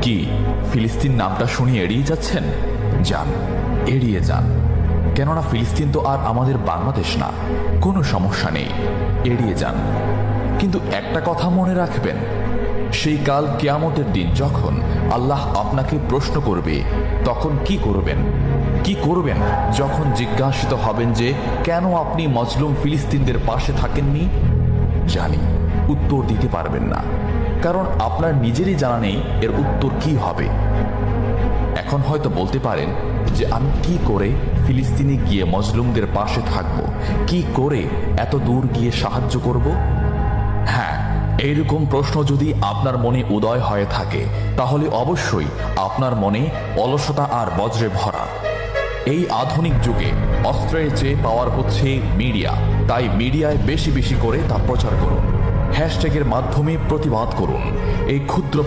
কি ফিলিস্তিন নামটা শুনে এড়িয়ে যাচ্ছেন? যান, এড়িয়ে যান। কেননা ফিলিস্তিন তো আর আমাদের বাংলাদেশ না। কোনো সমস্যা নেই, এড়িয়ে যান। কিন্তু একটা কথা মনে রাখবেন, সেই কাল কিয়ামতের দিন যখন আল্লাহ আপনাকে প্রশ্ন করবে, তখন কি করবেন? কি করবেন যখন জিজ্ঞাসিত হবেন যে কেন আপনি মজলুম ফিলিস্তিনদের পাশে থাকেননি? জানি উত্তর দিতে পারবেন না, কারণ আপনার নিজেরই জানা নেই এর উত্তর কি হবে। এখন হয়তো বলতে পারেন যে আমি কি করে ফিলিস্তিনে গিয়ে মজলুমদের পাশে থাকব, কি করে এত দূর গিয়ে সাহায্য করব? হ্যাঁ, এইরকম প্রশ্ন যদি আপনার মনে উদয় হয়ে থাকে, তাহলে অবশ্যই আপনার মনে অলসতা আর বজ্রে ভরা। এই আধুনিক যুগে অস্ত্রের চেয়ে পাওয়ার হচ্ছে মিডিয়া, তাই মিডিয়ায় বেশি বেশি করে তা প্রচার করুন। হ্যাশট্যাগের মাধ্যমে প্রতিবাদ করুন। এই ক্ষুদ্র